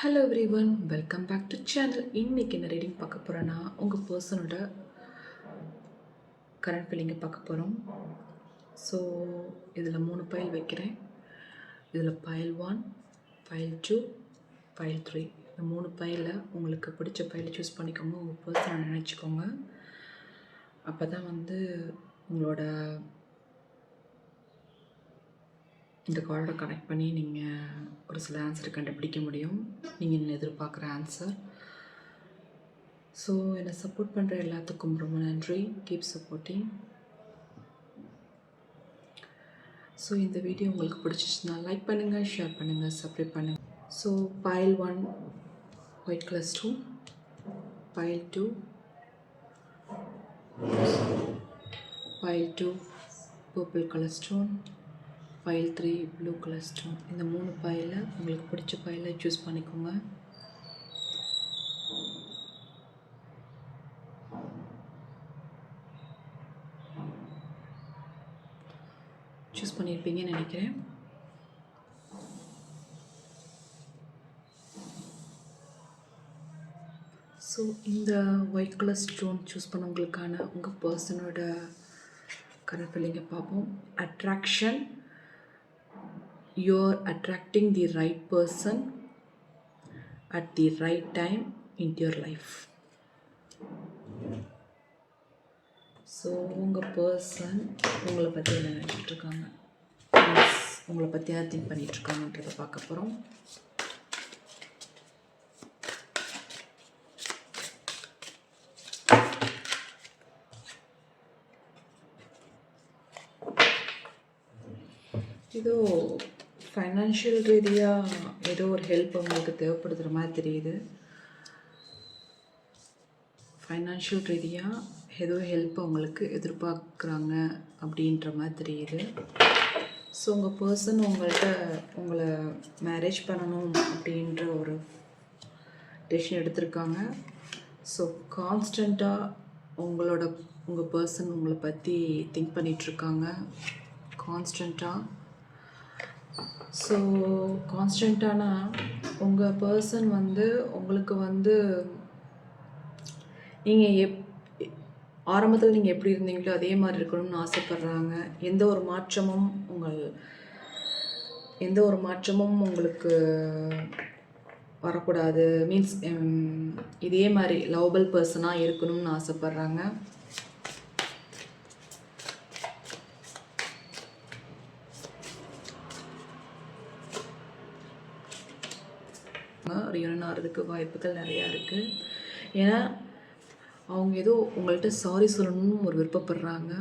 Hello everyone, welcome back to channel. இன்றைக்கி என்ன reading பார்க்க போகிறேன்னா, உங்கள் பர்சனோட கரண்ட் ஃபீலிங்கை பார்க்க போகிறோம். ஸோ இதில் 3 பைல் வைக்கிறேன். இதில் பைல் 1, பைல் 2, பைல் 3. இந்த 3 பைலில் உங்களுக்கு பிடிச்ச பைலை சூஸ் பண்ணிக்கோங்க. உங்கள் பர்சனை நினச்சிக்கோங்க. அப்போ தான் உங்களோட இந்த கார்டை கனெக்ட் பண்ணி நீங்கள் ஒரு சில ஆன்சரை கண்டுபிடிக்க முடியும். நீங்கள் எதிர்பார்க்குற ஆன்சர். ஸோ என்னை சப்போர்ட் பண்ணுற எல்லாத்துக்கும் ரொம்ப நன்றி. Keep supporting. ஸோ இந்த வீடியோ உங்களுக்கு பிடிச்சிச்சுன்னா லைக் பண்ணுங்கள், ஷேர் பண்ணுங்கள், சப்ஸ்கிரைப் பண்ணுங்கள். So file 1 white colour stone, file 2 file 2 purple colour stone, file 3 blue colour stone. இந்த 3 பைலில் உங்களுக்கு பிடிச்ச பைலை சூஸ் பண்ணிக்கோங்க. சூஸ் பண்ணியிருப்பீங்கன்னு நினைக்கிறேன். ஸோ இந்த ஒயிட் கலர் ஸ்டோன் சூஸ் பண்ணவங்களுக்கான உங்கள் பர்சனோட கரண்ட் ஃபீலிங்கை பார்ப்போம். Attraction. You're attracting the right person at the right time into your life. So உங்கள் பர்சன் உங்களை பற்றி என்ன நினச்சிட்டு இருக்காங்க, உங்களை பற்றி என்ன திங்க் பண்ணிகிட்ருக்காங்கன்றதை பார்க்க போகிறோம். இதோ ஃபைனான்ஷியல் ரீதியாக ஏதோ ஒரு ஹெல்ப் உங்களுக்கு தேவைப்படுத்துகிற மாதிரி தெரியுது. ஃபைனான்ஷியல் ரீதியாக ஏதோ ஹெல்ப் அவங்களுக்கு எதிர்பார்க்குறாங்க அப்படின்ற மாதிரி தெரியுது. ஸோ உங்கள் பர்சன் உங்களை மேரேஜ் பண்ணணும் அப்படின்ற ஒரு டெசிஷன் எடுத்திருக்காங்க. ஸோ கான்ஸ்டண்ட்டாக உங்கள் பர்சன் உங்களை பற்றி திங்க் பண்ணிகிட்ருக்காங்க கான்ஸ்டண்ட்டாக. ஸோ கான்ஸ்டண்ட்டானா உங்கள் பர்சன் உங்களுக்கு நீங்கள் ஆரம்பத்தில் நீங்கள் எப்படி இருந்தீங்களோ அதே மாதிரி இருக்கணும்னு ஆசைப்பட்றாங்க. எந்த ஒரு மாற்றமும் உங்களுக்கு வரக்கூடாது. மீன்ஸ் இதே மாதிரி லவபிள் பர்சனாக இருக்கணும்னு ஆசைப்பட்றாங்க. ரியூனியன் ஆகிறதுக்கு வாய்ப்புகள் நிறையா இருக்குது. ஏன்னா அவங்க ஏதோ உங்கள்கிட்ட சாரி சொல்லணும்னு ஒரு விருப்பப்படுறாங்க.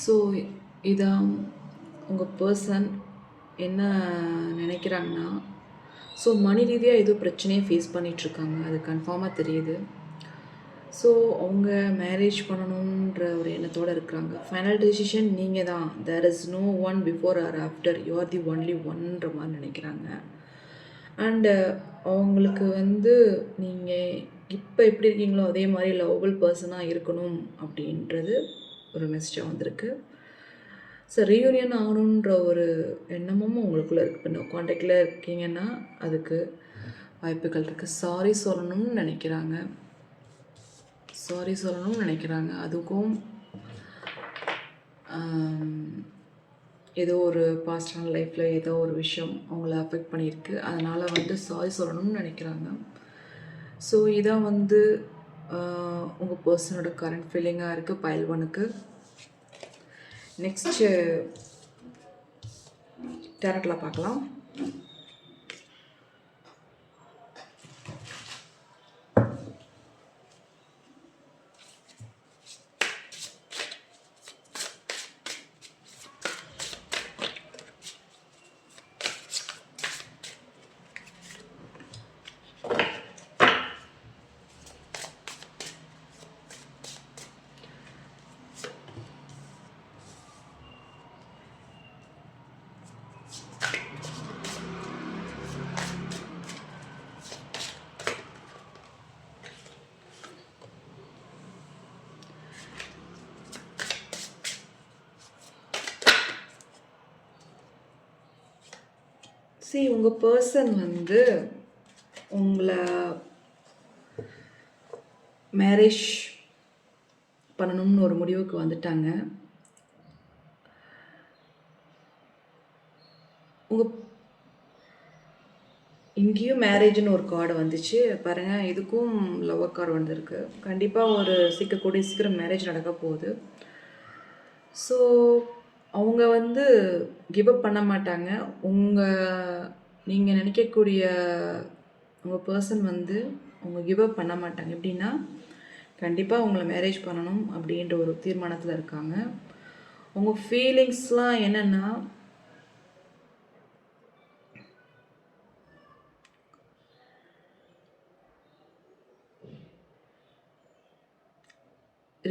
ஸோ இதான் உங்கள் பர்சன் என்ன நினைக்கிறாங்கன்னா, ஸோ மணி ரீதியாக ஏதோ பிரச்சனையை ஃபேஸ் பண்ணிகிட்ருக்காங்க, அது கன்ஃபார்மாக தெரியுது. ஸோ அவங்க மேரேஜ் பண்ணணுன்ற ஒரு எண்ணத்தோடு இருக்கிறாங்க. ஃபைனல் டெசிஷன் நீங்கள் தான். There is no one before or after, you are the only one மாதிரி நினைக்கிறாங்க. அண்டு அவங்களுக்கு நீங்கள் இப்போ எப்படி இருக்கீங்களோ அதே மாதிரி லவபிள் பர்சனாக இருக்கணும் அப்படின்றது ஒரு மெசேஜாக வந்திருக்கு. ஸோ ரீயூனியன் ஆகணுன்ற ஒரு எண்ணமும் உங்களுக்குள்ளே இருக்குது. இப்போ நான் காண்டாக்டில் இருக்கீங்கன்னா அதுக்கு வாய்ப்புகள் இருக்குது. சாரி சொல்லணும்னு நினைக்கிறாங்க. அதுக்கும் ஏதோ ஒரு பாஸ்டான லைஃப்பில் ஏதோ ஒரு விஷயம் அவங்கள அஃபெக்ட் பண்ணியிருக்கு. அதனால் சாரி சொல்லணும்னு நினைக்கிறாங்க. ஸோ இதான் உங்கள் பர்சனோட கரண்ட் ஃபீலிங்காக இருக்குது பைல் 1க்கு. நெக்ஸ்ட்டு டேரட்டில் பார்க்கலாம். உங்கள் பர்சன் வந்து உங்களை மேரேஜ் பண்ணணும்னு ஒரு முடிவுக்கு வந்துட்டாங்க. உங்கள் இங்கேயும் மேரேஜ்னு ஒரு கார்டு வந்துச்சு பாருங்கள். இதுக்கும் லவ்வர் கார்டு வந்திருக்கு. கண்டிப்பாக ஒரு கூடிய சீக்கிரம் மேரேஜ் நடக்க போகுது. ஸோ அவங்க வந்து கிவ் அப் பண்ண மாட்டாங்க. நீங்கள் நினைக்கக்கூடிய உங்கள் பர்சன் வந்து அவங்க கிவ் அப் பண்ண மாட்டாங்க. எப்படின்னா கண்டிப்பாக உங்களை மேரேஜ் பண்ணணும் அப்படின்ற ஒரு தீர்மானத்தில் இருக்காங்க. உங்கள் ஃபீலிங்ஸ்லாம் என்னென்னா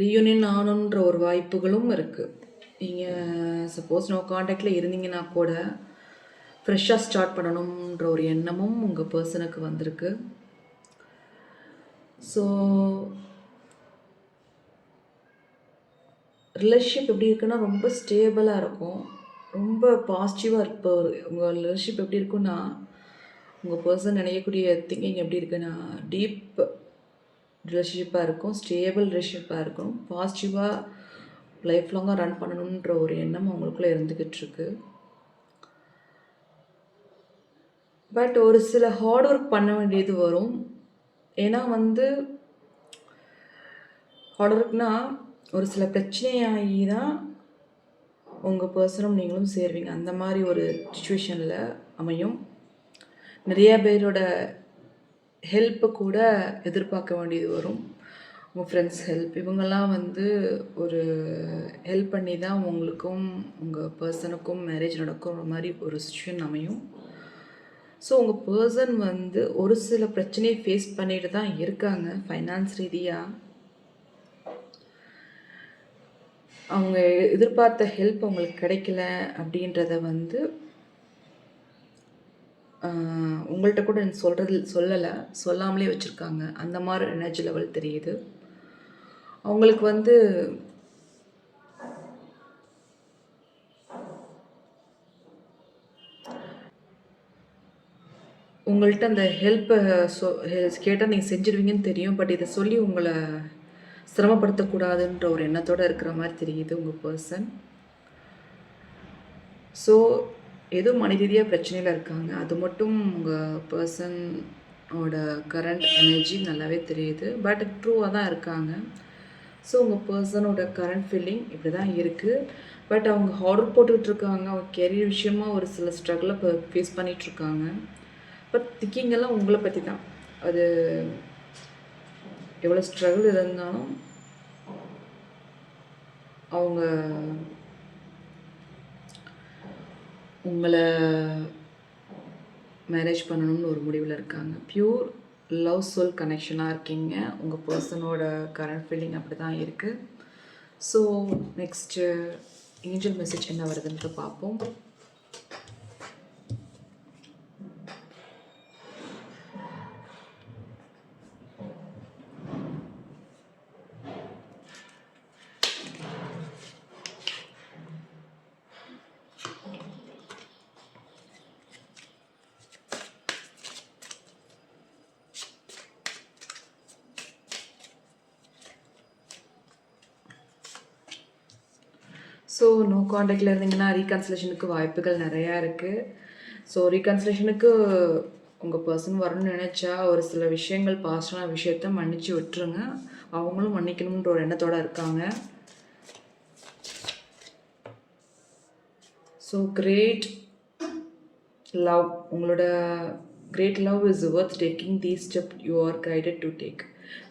ரீயூனியன் ஆகணுன்ற ஒரு வாய்ப்புகளும் இருக்குது. நீங்கள் சப்போஸ் நோ காண்டாக்டில் இருந்தீங்கன்னா கூட ஃப்ரெஷ்ஷாக ஸ்டார்ட் பண்ணணுன்ற ஒரு எண்ணமும் உங்கள் பர்சனுக்கு வந்திருக்கு. ஸோ ரிலேஷன்ஷிப் எப்படி இருக்குன்னா ரொம்ப ஸ்டேபிளாக இருக்கும், ரொம்ப பாசிட்டிவாக இப்போ உங்கள் ரிலேஷன்ஷிப் எப்படி இருக்குன்னா உங்கள் பர்சன் நினைக்கக்கூடிய திங்கிங் எப்படி இருக்குன்னா டீப் ரிலேஷன்ஷிப்பாக இருக்கும், ஸ்டேபிள் ரிலேஷன்ஷிப்பாக இருக்கும், பாசிட்டிவாக லைஃப் லாங்காக ரன் பண்ணணுன்ற ஒரு எண்ணம் அவங்களுக்குள்ளே இருந்துக்கிட்டு இருக்கு. பட் ஒரு சில ஹார்ட் ஒர்க் பண்ண வேண்டியது வரும். ஏன்னா வந்து ஹார்ட் ஒர்க்னால் ஒரு சில பிரச்சனையாகி தான் உங்கள் பர்சனும் நீங்களும் சேருவீங்க. அந்த மாதிரி ஒரு சுச்சுவேஷனில் அமையும். நிறைய பேரோட ஹெல்ப்பை கூட எதிர்பார்க்க வேண்டியது வரும். உங்கள் ஃப்ரெண்ட்ஸ் ஹெல்ப் இவங்கெல்லாம் வந்து ஒரு ஹெல்ப் பண்ணி தான் உங்களுக்கும் உங்கள் பர்சனுக்கும் மேரேஜ் நடக்கிற மாதிரி ஒரு சுச்சுவேஷன் அமையும். ஸோ உங்கள் பர்சன் வந்து ஒரு சில பிரச்சனையை ஃபேஸ் பண்ணிட்டு தான் இருக்காங்க. ஃபைனான்ஸ் ரீதியாக அவங்க எதிர்பார்த்த ஹெல்ப் அவங்களுக்கு கிடைக்கல அப்படின்றத வந்து உங்கள்கிட்ட கூட சொல்லலை, சொல்லாமலே வச்சுருக்காங்க. அந்த மாதிரி எனர்ஜி லெவல் தெரியுது. அவங்களுக்கு வந்து உங்கள்கிட்ட அந்த ஹெல்ப்பை கேட்டால் நீங்கள் செஞ்சுருவீங்கன்னு தெரியும். பட் இதை சொல்லி உங்களை சிரமப்படுத்தக்கூடாதுன்ற ஒரு எண்ணத்தோடு இருக்கிற மாதிரி தெரியுது உங்கள் பர்சன். ஸோ எதுவும் மன ரீதியாக பிரச்சனையில் இருக்காங்க. அது மட்டும் உங்கள் பர்சனோட கரண்ட் எனர்ஜி நல்லாவே தெரியுது. பட் ட்ரூவாக தான் இருக்காங்க. ஸோ உங்கள் பர்சனோட கரண்ட் ஃபீலிங் இப்படி தான் இருக்குது. பட் அவங்க ஹார்ட் போட்டுக்கிட்டு இருக்காங்க. அவங்க கெரியர் விஷயமாக ஒரு சில ஸ்ட்ரகிளை இப்போ ஃபேஸ் பண்ணிகிட்ருக்காங்க. பட் திங்கிங்கெல்லாம் உங்களை பற்றி தான். அது எவ்வளோ ஸ்ட்ரகிள் இருந்தாலும் அவங்க உங்களை மேரேஜ் பண்ணணும்னு ஒரு முடிவில் இருக்காங்க. பியூர் லவ் சோல் கனெக்ஷனாக இருக்கீங்க. உங்கள் பர்சனோட கரண்ட் ஃபீலிங் அப்படி தான் இருக்குது. ஸோ நெக்ஸ்ட்டு ஏஞ்சல் மெசேஜ் என்ன வருதுன்ட்டு பார்ப்போம். ஸோ நோ காண்டாக்டில் இருந்தீங்கன்னா ரீகன்சிலேஷனுக்கு வாய்ப்புகள் நிறையா இருக்குது. ஸோ ரீகன்சிலேஷனுக்கு உங்கள் பர்சன் வரணும்னு நினச்சா ஒரு சில விஷயங்கள் பாஸ்டான விஷயத்த மன்னிச்சு விட்டுருங்க. அவங்களும் மன்னிக்கணுன்ற ஒரு எண்ணத்தோடு இருக்காங்க. ஸோ கிரேட் லவ், உங்களோட great love is worth taking the step you are guided to take.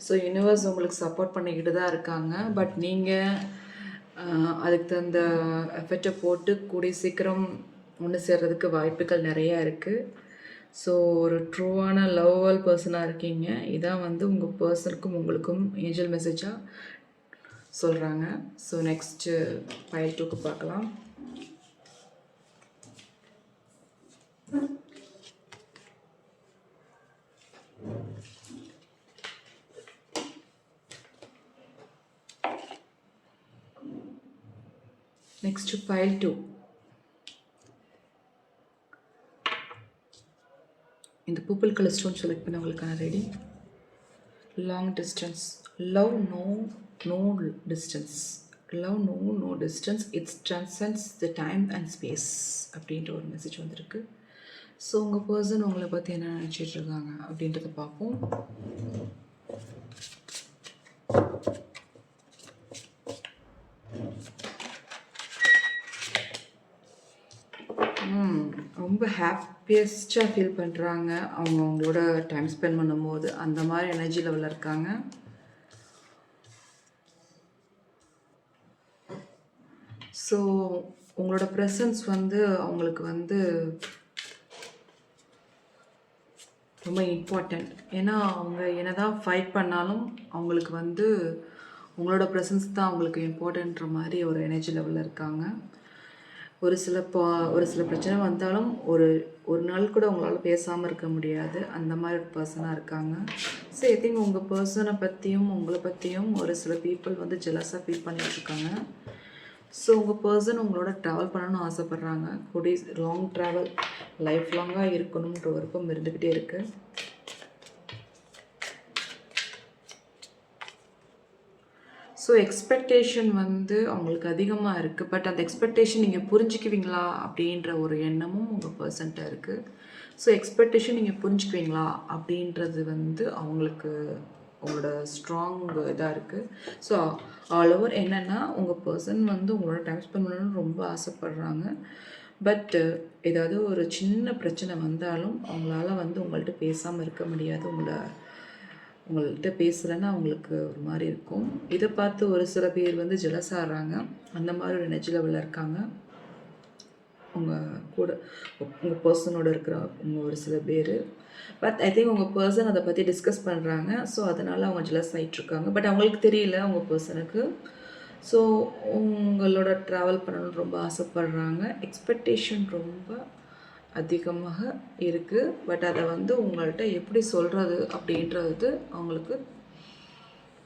So universe உங்களுக்கு சப்போர்ட் பண்ணிக்கிட்டு தான் இருக்காங்க. பட் நீங்கள் அதுக்கு தகுந்த எஃபெக்டை போட்டு கூடிய சீக்கிரம் ஒன்று சேர்றதுக்கு வாய்ப்புகள் நிறையா இருக்குது. ஸோ ஒரு ட்ரூவான லவ்வல் பர்சனாக இருக்கீங்க. இதான் வந்து உங்கள் பர்சனுக்கும் உங்களுக்கும் ஏஞ்சல் மெசேஜாக சொல்கிறாங்க. ஸோ நெக்ஸ்ட்டு ஃபைல் 2க்கு பார்க்கலாம். Next to pile 2. Purple colour stone select பண்ணவங்களுக்கான ready. Long distance, love no distance, love no distance, it's transcends the time and space அப்படின்ற ஒரு மெசேஜ் வந்திருக்கு. ஸோ உங்கள் பர்சன் உங்களை பற்றி என்ன நினச்சிட்டு இருக்காங்க அப்படின்றத பார்ப்போம். ரொம்ப ஹாப்பியஸ்ட்டாக ஃபீல் பண்ணுறாங்க அவங்க அவங்களோட டைம் ஸ்பெண்ட் பண்ணும்போது. அந்த மாதிரி எனர்ஜி லெவலில் இருக்காங்க. ஸோ உங்களோட ப்ரெசன்ஸ் வந்து அவங்களுக்கு வந்து ரொம்ப இம்பார்ட்டண்ட். ஏன்னா அவங்க என்னதான் ஃபைட் பண்ணாலும் அவங்களுக்கு வந்து உங்களோட ப்ரெசன்ஸ் தான் அவங்களுக்கு இம்பார்ட்டன்ற மாதிரி ஒரு எனர்ஜி லெவலில் இருக்காங்க. ஒரு சில பிரச்சனை வந்தாலும் ஒரு நாள் கூட உங்களால் பேசாமல் இருக்க முடியாது. அந்த மாதிரி ஒரு பர்சனாக இருக்காங்க. ஸோ ஐ திங்க் உங்கள் பர்சனை பற்றியும் உங்களை பற்றியும் ஒரு சில பீப்புள் வந்து ஜெலஸாக ஃபீல் பண்ணிகிட்ருக்காங்க. ஸோ உங்கள் பர்சன் உங்களோட ட்ராவல் பண்ணணும்னு ஆசைப்பட்றாங்க. குடீஸ் லாங் ட்ராவல் லைஃப் லாங்காக இருக்கணுன்ற விருப்பம் இருந்துக்கிட்டே இருக்குது. ஸோ எக்ஸ்பெக்டேஷன் வந்து அவங்களுக்கு அதிகமாக இருக்குது. பட் அந்த எக்ஸ்பெக்டேஷன் நீங்கள் புரிஞ்சுக்குவீங்களா அப்படின்ற ஒரு எண்ணமும் உங்கள் பர்சன்ட்ட இருக்குது. ஸோ எக்ஸ்பெக்டேஷன் நீங்கள் புரிஞ்சுக்குவீங்களா அப்படின்றது வந்து அவங்களுக்கு உங்களோட ஸ்ட்ராங் இதாக இருக்குது. ஸோ ஆல் ஓவர் என்னென்னா உங்கள் பர்சன் வந்து உங்களோட டைம் ஸ்பெண்ட் பண்ணணும்னு ரொம்ப ஆசைப்பட்றாங்க. பட் ஏதாவது ஒரு சின்ன பிரச்சனை வந்தாலும் அவங்களால வந்து உங்கள்கிட்ட பேசாமல் இருக்க முடியாது. உங்கள்கிட்ட பேசலைன்னா அவங்களுக்கு ஒரு மாதிரி இருக்கும். இதை பார்த்து ஒரு சில பேர் வந்து ஜெலஸ் ஆகிறாங்க. அந்த மாதிரி ஒரு எனர்ஜி லெவலில் இருக்காங்க. உங்கள் பர்சனோட இருக்கிற ஒரு சில பேர். பட் ஐ திங்க் உங்கள் பர்சன் அதை பற்றி டிஸ்கஸ் பண்ணுறாங்க. ஸோ அதனால் அவங்க ஜெலஸ் ஆகிட்ருக்காங்க. பட் அவங்களுக்கு தெரியல உங்கள் பர்சனுக்கு. ஸோ உங்களோட ட்ராவல் பண்ணணும்னு ரொம்ப ஆசைப்படுறாங்க. எக்ஸ்பெக்டேஷன் ரொம்ப அதிகமாக இருக்குது. பட் அதை வந்து உங்கள்கிட்ட எப்படி சொல்கிறது அப்படின்றது அவங்களுக்கு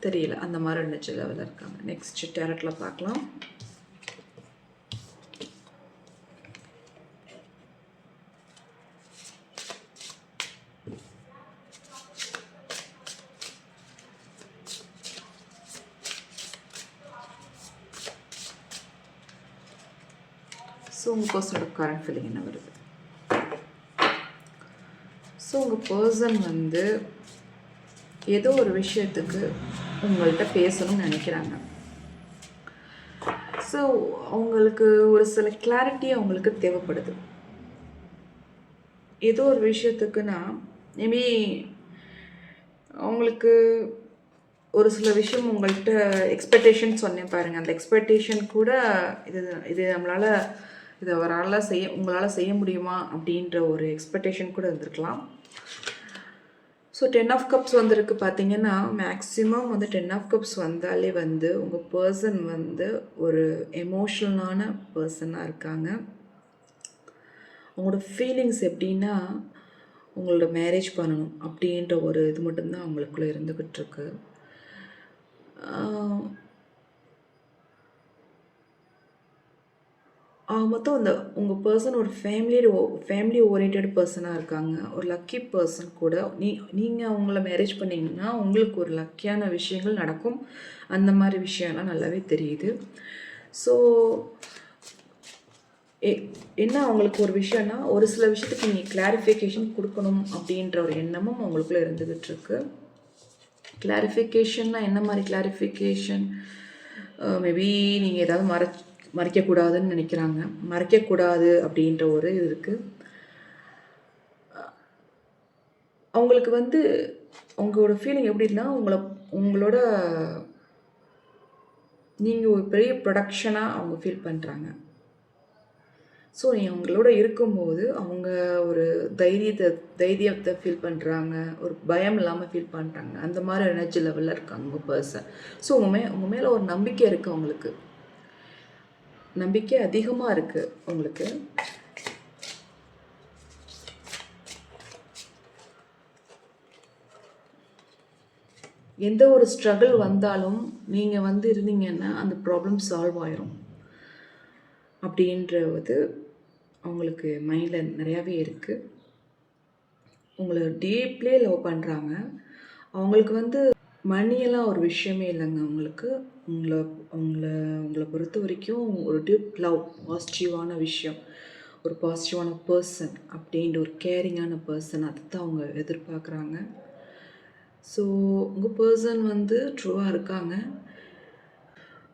தெரியல. அந்த மாதிரி எனர்ஜி லெவலில் இருக்காங்க. நெக்ஸ்ட் டேரட்டில் பார்க்கலாம். ஸோ உங்கள் பர்சனோட கரண்ட் ஃபீலிங் என்ன வருது? ஸோ உங்கள் பர்சன் வந்து ஏதோ ஒரு விஷயத்துக்கு உங்கள்கிட்ட பேசணும்னு நினைக்கிறாங்க. ஸோ அவங்களுக்கு ஒரு சில கிளாரிட்டி அவங்களுக்கு தேவைப்படுது. ஏதோ ஒரு விஷயத்துக்குன்னா மேபி அவங்களுக்கு ஒரு சில விஷயம் உங்கள்கிட்ட எக்ஸ்பெக்டேஷன் சொன்னேன் பாருங்கள். அந்த எக்ஸ்பெக்டேஷன் கூட இது நம்மளால் இதை உங்களால் செய்ய முடியுமா அப்படின்ற ஒரு எக்ஸ்பெக்டேஷன் கூட இருந்திருக்கலாம். ஸோ 10 ஆஃப் கப்ஸ் வந்திருக்கு. பார்த்தீங்கன்னா மேக்ஸிமம் வந்து 10 ஆஃப் கப்ஸ் வந்தாலே வந்து உங்கள் பர்சன் வந்து ஒரு எமோஷ்னலான பர்சனாக இருக்காங்க. அவங்களோட ஃபீலிங்ஸ் எப்படின்னா உங்களோட மேரேஜ் பண்ணணும் அப்படின்ற ஒரு இது மட்டும்தான் அவங்களுக்குள்ளே இருந்துக்கிட்டு இருக்கு. மொத்தம் உங்கள் பர்சன் ஒரு ஃபேமிலி ஓரியன்ட் பர்சனாக இருக்காங்க. ஒரு லக்கி பர்சன் கூட. நீங்கள் அவங்கள மேரேஜ் பண்ணிங்கன்னா உங்களுக்கு ஒரு லக்கியான விஷயங்கள் நடக்கும். அந்த மாதிரி விஷயம்லாம் நல்லாவே தெரியுது. ஸோ என்ன அவங்களுக்கு ஒரு விஷயம்னா ஒரு சில விஷயத்துக்கு நீங்கள் கிளாரிஃபிகேஷன் கொடுக்கணும் அப்படின்ற ஒரு எண்ணமும் அவங்களுக்குள்ளே இருந்துக்கிட்டு இருக்கு. கிளாரிஃபிகேஷன்னா என்ன மாதிரி கிளாரிஃபிகேஷன்? மேபி நீங்கள் ஏதாவது மறைக்கக்கூடாதுன்னு நினைக்கிறாங்க. மறைக்கக்கூடாது அப்படின்ற ஒரு இது இருக்குது. அவங்களுக்கு வந்து உங்களோட ஃபீலிங் எப்படின்னா உங்களோட நீங்கள் ஒரு பெரிய ப்ரொடக்ஷனாக அவங்க ஃபீல் பண்ணுறாங்க. ஸோ அவங்களோட இருக்கும்போது அவங்க ஒரு தைரியத்தை ஃபீல் பண்ணுறாங்க. ஒரு பயம் இல்லாமல் ஃபீல் பண்ணுறாங்க. அந்த மாதிரி எனர்ஜி லெவலில் இருக்காங்க உங்கள் பர்சன். ஸோ உங்கள் மேலே ஒரு நம்பிக்கை இருக்குது. அவங்களுக்கு நம்பிக்கை அதிகமாக இருக்குது உங்களுக்கு. எந்த ஒரு ஸ்ட்ரகிள் வந்தாலும் நீங்கள் வந்து இருந்தீங்கன்னா அந்த ப்ராப்ளம் சால்வ் ஆயிரும் அப்படின்றது அவங்களுக்கு மைண்டில் நிறையாவே இருக்குது. உங்களை டீப்லேயே லவ் பண்ணுறாங்க. அவங்களுக்கு வந்து மணியெல்லாம் ஒரு விஷயமே இல்லைங்க அவங்களுக்கு. உங்களை உங்களை உங்களை பொறுத்த வரைக்கும் ஒரு டீப் லவ், பாசிட்டிவான விஷயம், ஒரு பாசிட்டிவான பர்சன் அப்படின்ற ஒரு கேரிங்கான பர்சன், அதை தான் அவங்க எதிர்பார்க்குறாங்க. ஸோ உங்கள் பர்சன் வந்து ட்ரூவாக இருக்காங்க.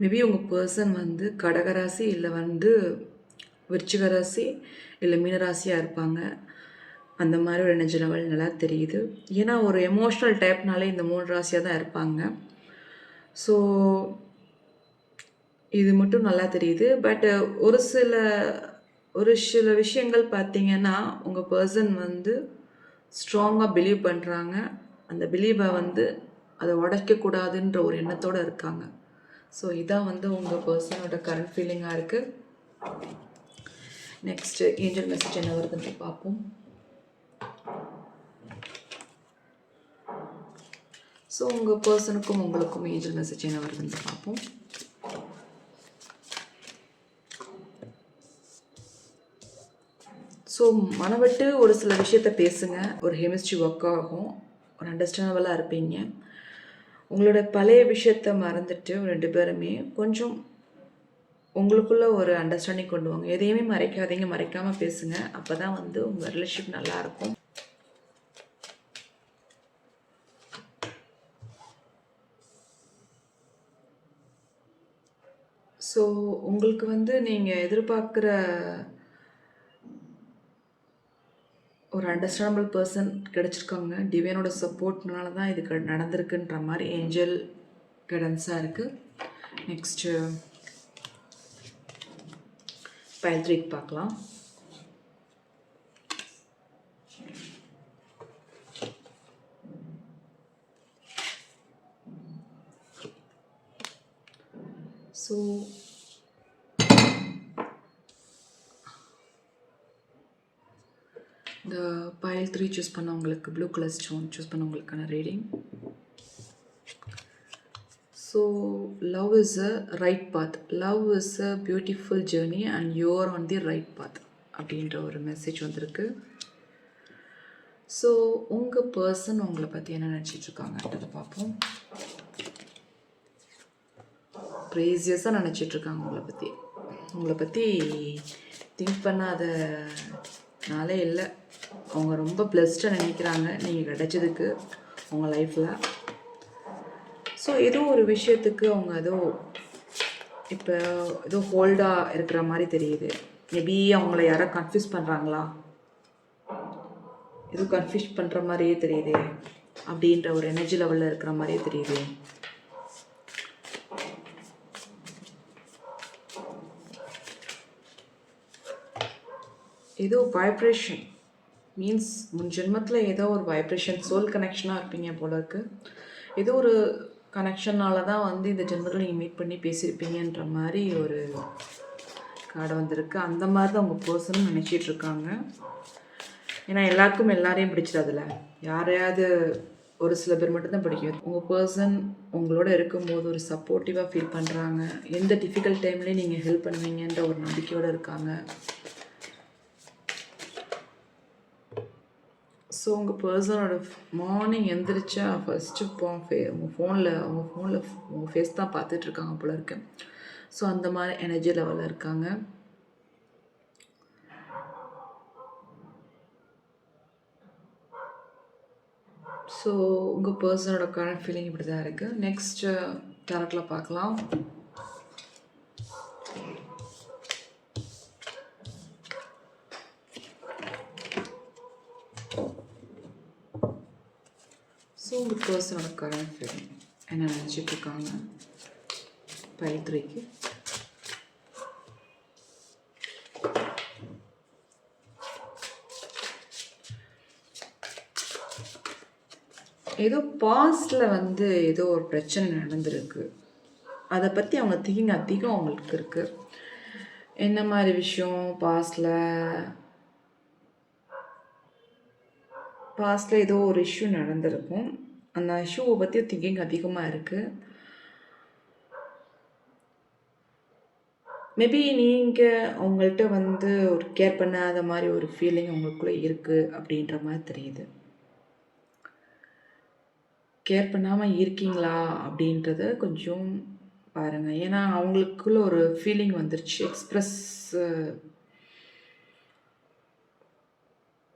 மேபி உங்கள் பர்சன் வந்து கடகராசி இல்லை வந்து விருச்சிக ராசி இல்லை மீனராசியாக இருப்பாங்க. அந்த மாதிரி ஒரு எனர்ஜி லெவல் நல்லா தெரியுது. ஏன்னா ஒரு எமோஷ்னல் டைப்னாலே இந்த 3 ராசியாக தான் இருப்பாங்க. ஸோ இது மட்டும் நல்லா தெரியுது. பட் ஒரு சில விஷயங்கள் பார்த்தீங்கன்னா உங்கள் பர்சன் வந்து ஸ்ட்ராங்காக பிலீவ் பண்ணுறாங்க. அந்த பிலீவை வந்து அதை உடைக்கக்கூடாதுன்ற ஒரு எண்ணத்தோடு இருக்காங்க. ஸோ இதான் வந்து உங்கள் பர்சனோட கரண்ட் ஃபீலிங்காக இருக்குது. நெக்ஸ்ட்டு ஏஞ்சல் மெசேஜ் என்ன வருதுன்னு பார்ப்போம். ஸோ உங்கள் பர்சனுக்கும் உங்களுக்கும் ஏஞ்சல் மெசேஜ் என்ன வருதுன்னு பார்ப்போம். ஸோ மனவிட்டு ஒரு சில விஷயத்த பேசுங்க. ஒரு கெமிஸ்ட்ரி ஒர்க் ஆகும். ஒரு அண்டர்ஸ்டாண்டபிளாக இருப்பீங்க. உங்களோட பழைய விஷயத்த மறந்துட்டு 2 பேருமே கொஞ்சம் உங்களுக்குள்ள ஒரு அண்டர்ஸ்டாண்டிங் கொண்டு வாங்க. எதையுமே மறைக்காதீங்க, மறைக்காமல் பேசுங்க. அப்போ தான் வந்து உங்கள் ரிலேஷன்ஷிப் நல்லாயிருக்கும். ஸோ உங்களுக்கு வந்து நீங்கள் எதிர்பார்க்குற ஒரு அண்டர்ஸ்டாண்டபிள் பர்சன் கிடச்சிருக்காங்க. டிவைனோட சப்போர்ட்னால தான் இது நடந்திருக்குன்ற மாதிரி ஏஞ்சல் கைடன்ஸாக இருக்குது. நெக்ஸ்ட்டு பைல் 3 பார்க்கலாம். ஸோ இந்த பைல் 3 சூஸ் பண்ணவங்களுக்கு, ப்ளூ கலர் ஸ்டோன் சூஸ் பண்ணவங்களுக்கான reading. So love is a right path, love is a beautiful journey and you are on the right path அப்படின்ற ஒரு மெசேஜ் வந்திருக்கு. ஸோ உங்கள் person உங்களை பற்றி என்ன நினச்சிட்ருக்காங்கன்றதை பார்ப்போம். ப்ரேசியஸாக நினச்சிட்ருக்காங்க உங்களை பற்றி திங்க் பண்ணாத நாளே இல்லை. அவங்க ரொம்ப பிளஸ்டாக நினைக்கிறாங்க நீங்கள் கிடைச்சதுக்கு உங்கள் லைஃப்பில். ஸோ ஏதோ ஒரு விஷயத்துக்கு அவங்க இப்போ ஏதோ ஹோல்டாக இருக்கிற மாதிரி தெரியுது. மேபி அவங்கள யாரோ கன்ஃபியூஸ் பண்ணுறாங்களா, ஏதோ கன்ஃபியூஸ் பண்ணுற மாதிரியே தெரியுது அப்படின்ற ஒரு எனர்ஜி லெவலில் இருக்கிற மாதிரியே தெரியுது. ஏதோ வைப்ரேஷன் மீன்ஸ் முன் ஜென்மத்தில் ஏதோ ஒரு வைப்ரேஷன், சோல் கனெக்ஷனாக இருப்பீங்க போல இருக்குது. ஏதோ ஒரு கனெக்ஷனால தான் வந்து இந்த ஜென்மத்தில் நீங்கள் மீட் பண்ணி பேசியிருப்பீங்கன்ற மாதிரி ஒரு கார்டு வந்திருக்கு. அந்த மாதிரி தான் உங்கள் பர்சன் நினச்சிட்ருக்காங்க. ஏன்னா எல்லாருக்கும் எல்லாரையும் பிடிச்சிடாதுல, யாரையாவது ஒரு சில பேர் மட்டும்தான் பிடிக்கும். உங்கள் பர்சன் உங்களோட இருக்கும்போது ஒரு சப்போர்ட்டிவாக ஃபீல் பண்ணுறாங்க. எந்த டிஃபிகல்ட் டைம்லேயும் நீங்கள் ஹெல்ப் பண்ணுவீங்கன்ற ஒரு நம்பிக்கையோடு இருக்காங்க. ஸோ உங்கள் பர்சனோட மார்னிங் எந்திரிச்சா ஃபஸ்ட்டு உங்கள் ஃபோனில் உங்கள் ஃபேஸ் தான் பார்த்துட்ருக்காங்க போல இருக்கு. ஸோ அந்த மாதிரி எனர்ஜி லெவலில் இருக்காங்க. ஸோ உங்கள் பர்சனோட கரண்ட் ஃபீலிங் இப்படி தான் இருக்குது. நெக்ஸ்ட்டு டேரக்டில் பார்க்கலாம். ஸோ உங்கள் பர்சனோட கரண்ட் ஃபீலிங் என்ன நினச்சிட்ருக்காங்க பைல் 3க்கு. ஏதோ பாஸ்டில் வந்து ஏதோ ஒரு பிரச்சனை நடந்திருக்கு. அதை பற்றி அவங்க திங்கிங் அதிகம் அவங்களுக்கு இருக்குது. என்ன மாதிரி விஷயம்? பாஸ்டில் ஏதோ ஒரு இஷ்யூ நடந்திருக்கும். அந்த இஷ்யூவை பற்றி திங்கிங் அதிகமாக இருக்குது. மேபி நீங்கள் அவங்கள்ட்ட வந்து ஒரு கேர் பண்ணாத மாதிரி ஒரு ஃபீலிங் உங்களுக்குள்ளே இருக்குது அப்படின்ற மாதிரி தெரியுது. கேர் பண்ணாமல் இருக்கீங்களா அப்படின்றத கொஞ்சம் பாருங்கள். ஏன்னா அவங்களுக்குள்ள ஒரு ஃபீலிங் வந்துருச்சு.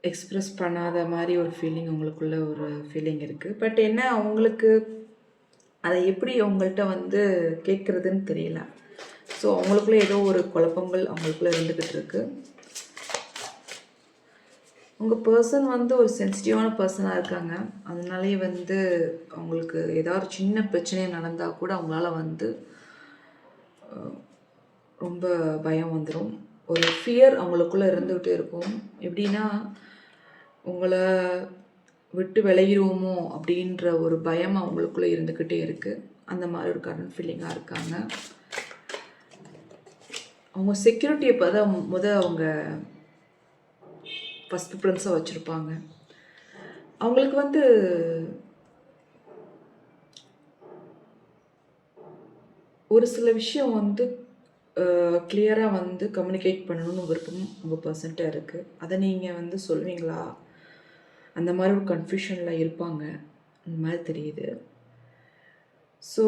எக்ஸ்ப்ரெஸ் பண்ணாத மாதிரி ஒரு ஃபீலிங் உங்களுக்குள்ள ஒரு ஃபீலிங் இருக்குது. பட் என்ன அவங்களுக்கு அதை எப்படி அவங்கள்ட்ட வந்து கேட்குறதுன்னு தெரியல. ஸோ அவங்களுக்குள்ள ஏதோ ஒரு குழப்பங்கள் அவங்களுக்குள்ள இருந்துக்கிட்டு இருக்கு. உங்கள் பர்சன் வந்து ஒரு சென்சிட்டிவான பர்சனாக இருக்காங்க. அதனாலே வந்து அவங்களுக்கு ஏதாவது சின்ன பிரச்சனை நடந்தால் கூட அவங்களால வந்து ரொம்ப பயம் வந்துடும். ஒரு ஃபியர் அவங்களுக்குள்ளே இருந்துகிட்டே இருக்கும். எப்படின்னா உங்களை விட்டு விலகிடுவோமோ அப்படின்ற ஒரு பயம் அவங்களுக்குள்ளே இருந்துக்கிட்டே இருக்குது. அந்த மாதிரி ஒரு கரண்ட் ஃபீலிங்காக இருக்காங்க. அவங்க செக்யூரிட்டியை தான் அவங்க ஃபஸ்ட் ப்ரிஃபரன்ஸாக வச்சுருப்பாங்க. அவங்களுக்கு வந்து ஒரு சில விஷயம் வந்து கிளியராக வந்து கம்யூனிகேட் பண்ணணும்னு விருப்பம் உங்கள் பர்சன்ட்ட இருக்குது. அதை நீங்கள் வந்து சொல்வீங்களா? அந்த மாதிரி ஒரு கன்ஃபியூஷனில் இருப்பாங்க. அந்த மாதிரி தெரியுது. ஸோ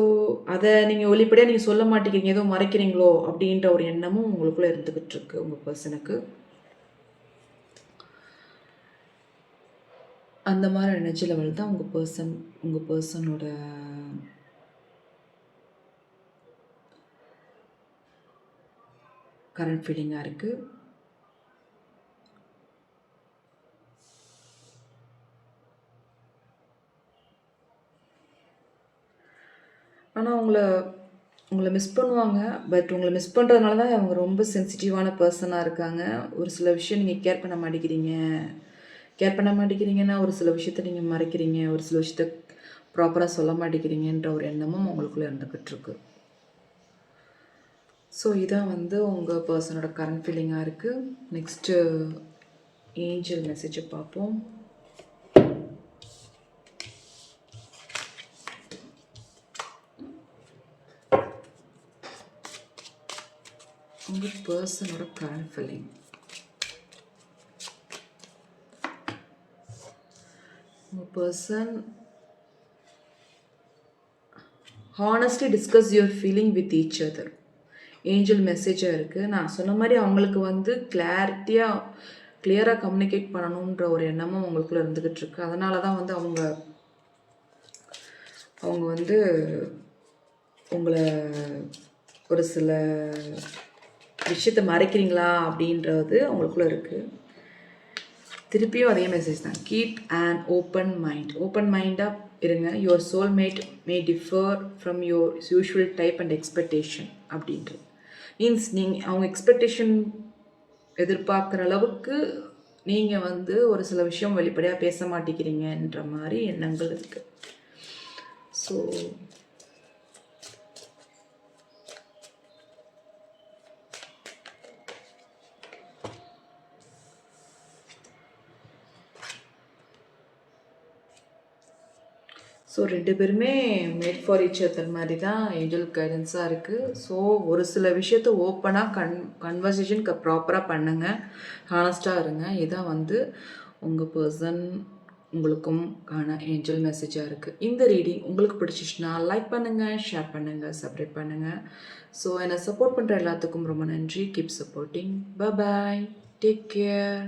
அதை நீங்கள் வெளிப்படையாக நீங்கள் சொல்ல மாட்டேங்கிறீங்க, ஏதோ மறைக்கிறீங்களோ அப்படின்ற ஒரு எண்ணமும் உங்களுக்குள்ளே இருந்துக்கிட்டு இருக்கு உங்கள் பர்சனுக்கு. அந்த மாதிரி எனர்ஜி லெவல் தான் உங்கள் பர்சனோட கரண்ட் ஃபீலிங்காக இருக்குது. ஆனால் உங்களை மிஸ் பண்ணுவாங்க. பட் உங்களை மிஸ் பண்ணுறதுனால தான் அவங்க ரொம்ப சென்சிட்டிவான பர்சனாக இருக்காங்க. ஒரு சில விஷயம் நீங்கள் கேர் பண்ண மாட்டேங்கிறீங்கன்னா ஒரு சில விஷயத்த நீங்கள் மறைக்கிறீங்க, ஒரு சில விஷயத்த ப்ராப்பராக சொல்ல மாட்டேங்கிறீங்கன்ற ஒரு எண்ணமும் உங்களுக்குள்ளே இருந்துக்கிட்டுருக்கு. ஸோ இதான் வந்து உங்கள் பர்சனோட கரண்ட் ஃபீலிங்காக இருக்குது. நெக்ஸ்ட்டு ஏஞ்சல் மெசேஜை பார்ப்போம். உங்கள் பர்சனோட கரண்ட் ஃபீலிங். உங்கள் person honestly discuss your feeling with each other. Angel மெசேஜாக இருக்குது. நான் சொன்ன மாதிரி அவங்களுக்கு வந்து கிளியராக கம்யூனிகேட் பண்ணணுன்ற ஒரு எண்ணமும் அவங்களுக்குள்ள இருந்துக்கிட்டு இருக்கு. அதனால தான் வந்து அவங்க வந்து உங்களை ஒரு சில விஷயத்தை மறைக்கிறீங்களா அப்படின்றது அவங்களுக்குள்ள இருக்குது. திருப்பியும் அதே மெசேஜ் தான். கீப் அண்ட் ஓப்பன் மைண்டாக இருங்க. Your soulmate May differ from your usual type and expectation அப்படின்றது மீன்ஸ் அவங்க எக்ஸ்பெக்டேஷன் எதிர்பார்க்குற அளவுக்கு நீங்கள் வந்து ஒரு சில விஷயம் வெளிப்படையாக பேச மாட்டேங்கிறீங்கன்ற மாதிரி எண்ணங்கள் இருக்குது. ஸோ ரெண்டு பேருமே மேட் ஃபார் ஈச் அதர் மாதிரி தான் ஏஞ்சல் கைடன்ஸாக இருக்குது. ஸோ ஒரு சில விஷயத்த ஓப்பனாக கன்வர்சேஷன் ப்ராப்பராக பண்ணுங்கள், ஹானஸ்ட்டாக இருங்க. இதான் வந்து உங்கள் பர்சன் உங்களுக்கும் ஏஞ்சல் மெசேஜாக இருக்குது. இந்த ரீடிங் உங்களுக்கு பிடிச்சிச்சுன்னா லைக் பண்ணுங்கள், ஷேர் பண்ணுங்கள், சப்ஸ்கிரைப் பண்ணுங்கள். ஸோ என்னை சப்போர்ட் பண்ணுற எல்லாத்துக்கும் ரொம்ப நன்றி. Keep supporting. Bye bye, take care.